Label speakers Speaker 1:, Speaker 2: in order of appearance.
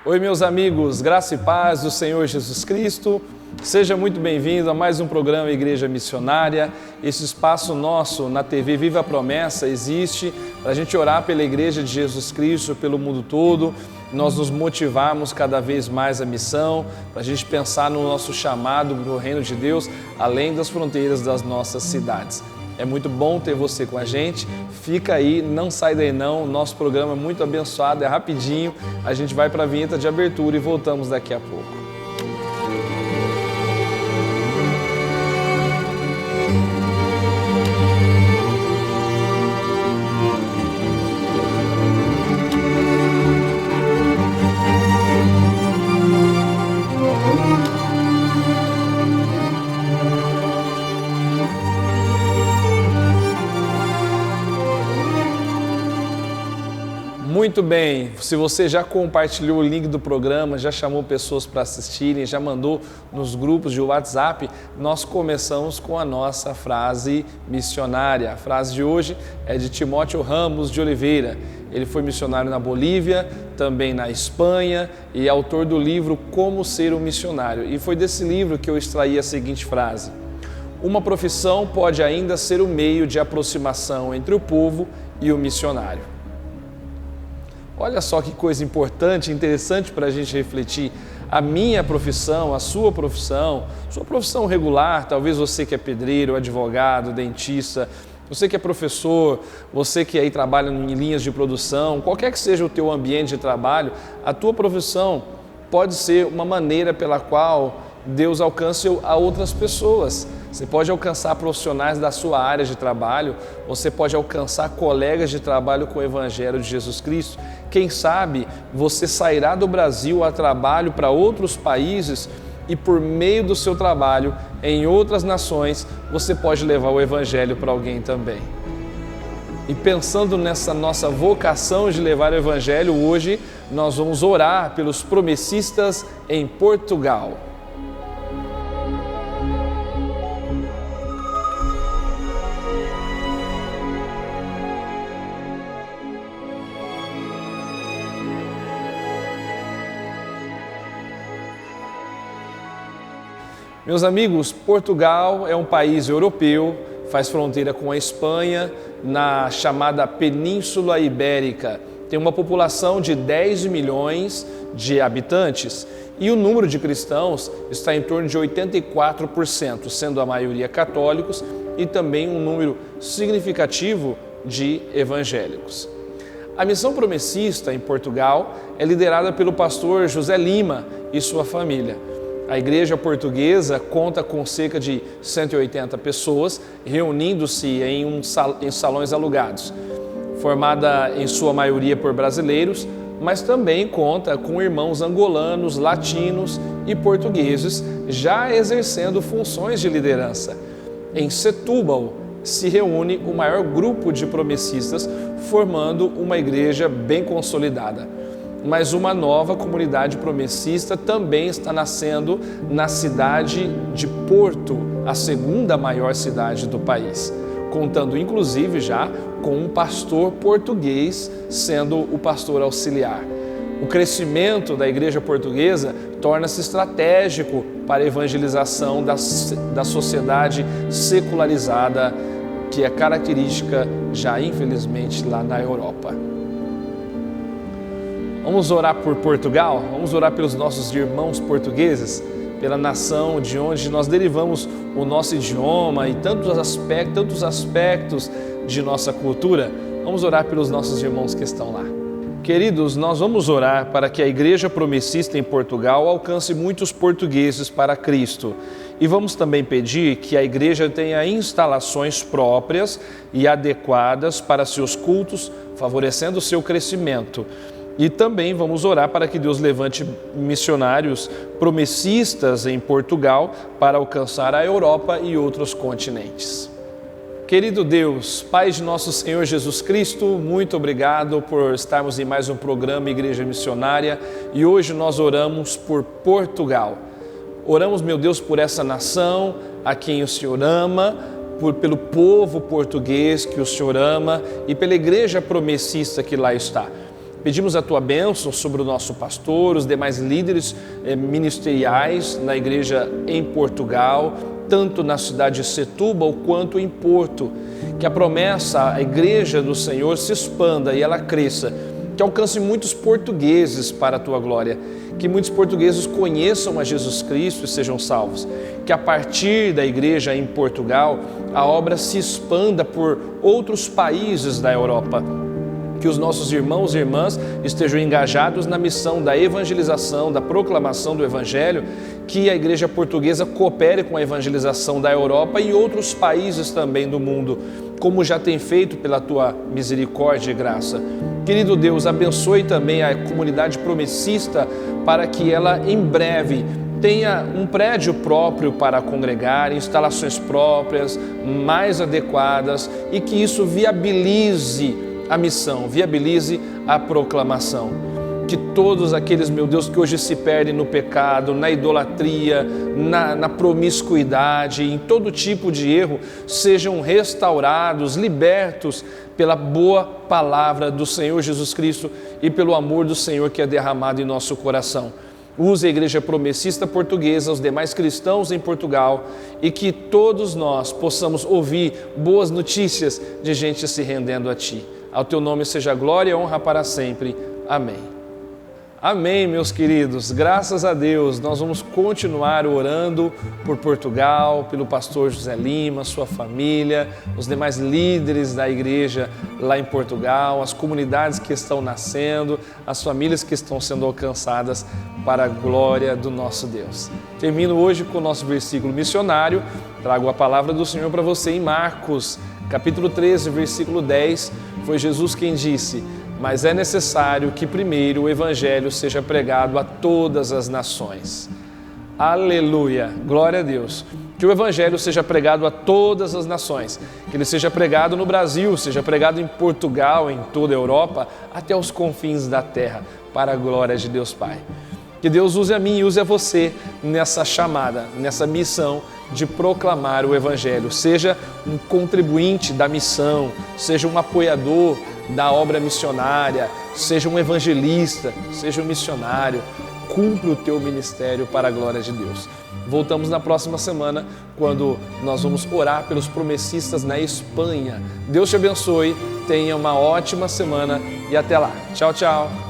Speaker 1: Oi, meus amigos, graça e paz do Senhor Jesus Cristo. Seja muito bem-vindo a mais um programa Igreja Missionária. Esse espaço nosso na TV Viva a Promessa existe para a gente orar pela Igreja de Jesus Cristo, pelo mundo todo, nós nos motivarmos cada vez mais à missão, para a gente pensar no nosso chamado para o reino de Deus, além das fronteiras das nossas cidades. É muito bom ter você com a gente, fica aí, não sai daí não, o nosso programa é muito abençoado, é rapidinho, a gente vai para a vinheta de abertura e voltamos daqui a pouco. Muito bem, se você já compartilhou o link do programa, já chamou pessoas para assistirem, já mandou nos grupos de WhatsApp, nós começamos com a nossa frase missionária. A frase de hoje é de Timóteo Ramos de Oliveira. Ele foi missionário na Bolívia, também na Espanha e autor do livro Como Ser um Missionário. E foi desse livro que eu extraí a seguinte frase: uma profissão pode ainda ser o meio de aproximação entre o povo e o missionário. Olha só que coisa importante, interessante para a gente refletir. A minha profissão, a sua profissão regular, talvez você que é pedreiro, advogado, dentista, você que é professor, você que aí trabalha em linhas de produção, qualquer que seja o teu ambiente de trabalho, a tua profissão pode ser uma maneira pela qual Deus alcance a outras pessoas. Você pode alcançar profissionais da sua área de trabalho, você pode alcançar colegas de trabalho com o Evangelho de Jesus Cristo. Quem sabe você sairá do Brasil a trabalho para outros países e por meio do seu trabalho em outras nações, você pode levar o Evangelho para alguém também. E pensando nessa nossa vocação de levar o Evangelho, hoje nós vamos orar pelos promessistas em Portugal. Meus amigos, Portugal é um país europeu, faz fronteira com a Espanha, na chamada Península Ibérica. Tem uma população de 10 milhões de habitantes e o número de cristãos está em torno de 84%, sendo a maioria católicos e também um número significativo de evangélicos. A missão promessista em Portugal é liderada pelo pastor José Lima e sua família. A igreja portuguesa conta com cerca de 180 pessoas, reunindo-se em salões alugados, formada em sua maioria por brasileiros, mas também conta com irmãos angolanos, latinos e portugueses, já exercendo funções de liderança. Em Setúbal se reúne o maior grupo de promessistas, formando uma igreja bem consolidada. Mas uma nova comunidade promessista também está nascendo na cidade de Porto, a segunda maior cidade do país, contando inclusive já com um pastor português sendo o pastor auxiliar. O crescimento da igreja portuguesa torna-se estratégico para a evangelização da sociedade secularizada, que é característica já infelizmente lá na Europa. Vamos orar por Portugal, vamos orar pelos nossos irmãos portugueses, pela nação de onde nós derivamos o nosso idioma e tantos aspectos de nossa cultura. Vamos orar pelos nossos irmãos que estão lá. Queridos, nós vamos orar para que a Igreja Promessista em Portugal alcance muitos portugueses para Cristo. E vamos também pedir que a igreja tenha instalações próprias e adequadas para seus cultos, favorecendo o seu crescimento. E também vamos orar para que Deus levante missionários promessistas em Portugal para alcançar a Europa e outros continentes. Querido Deus, Pai de nosso Senhor Jesus Cristo, muito obrigado por estarmos em mais um programa Igreja Missionária e hoje nós oramos por Portugal. Oramos, meu Deus, por essa nação a quem o Senhor ama, pelo povo português que o Senhor ama e pela igreja promessista que lá está. Pedimos a tua bênção sobre o nosso pastor, os demais líderes ministeriais na igreja em Portugal, tanto na cidade de Setúbal quanto em Porto. Que a promessa, a igreja do Senhor se expanda e ela cresça, que alcance muitos portugueses para a tua glória, que muitos portugueses conheçam a Jesus Cristo e sejam salvos, que a partir da igreja em Portugal a obra se expanda por outros países da Europa, que os nossos irmãos e irmãs estejam engajados na missão da evangelização, da proclamação do Evangelho, que a igreja portuguesa coopere com a evangelização da Europa e outros países também do mundo, como já tem feito pela tua misericórdia e graça. Querido Deus, abençoe também a comunidade promessista para que ela em breve tenha um prédio próprio para congregar, instalações próprias, mais adequadas, e que isso viabilize a missão, viabilize a proclamação. Que todos aqueles, meu Deus, que hoje se perdem no pecado, na idolatria, na promiscuidade, em todo tipo de erro, sejam restaurados, libertos pela boa palavra do Senhor Jesus Cristo e pelo amor do Senhor que é derramado em nosso coração. Use a Igreja Promessista Portuguesa, os demais cristãos em Portugal, e que todos nós possamos ouvir boas notícias de gente se rendendo a Ti. Ao Teu nome seja glória e honra para sempre. Amém. Amém, meus queridos. Graças a Deus, nós vamos continuar orando por Portugal, pelo pastor José Lima, sua família, os demais líderes da igreja lá em Portugal, as comunidades que estão nascendo, as famílias que estão sendo alcançadas para a glória do nosso Deus. Termino hoje com o nosso versículo missionário. Trago a palavra do Senhor para você em Marcos, capítulo 13, versículo 10. Foi Jesus quem disse: mas é necessário que primeiro o Evangelho seja pregado a todas as nações. Aleluia! Glória a Deus! Que o Evangelho seja pregado a todas as nações, que ele seja pregado no Brasil, seja pregado em Portugal, em toda a Europa, até os confins da terra, para a glória de Deus Pai. Que Deus use a mim e use a você nessa chamada, nessa missão de proclamar o Evangelho. Seja um contribuinte da missão, seja um apoiador da obra missionária, seja um evangelista, seja um missionário. Cumpre o teu ministério para a glória de Deus. Voltamos na próxima semana, quando nós vamos orar pelos promessistas na Espanha. Deus te abençoe, tenha uma ótima semana e até lá. Tchau, tchau.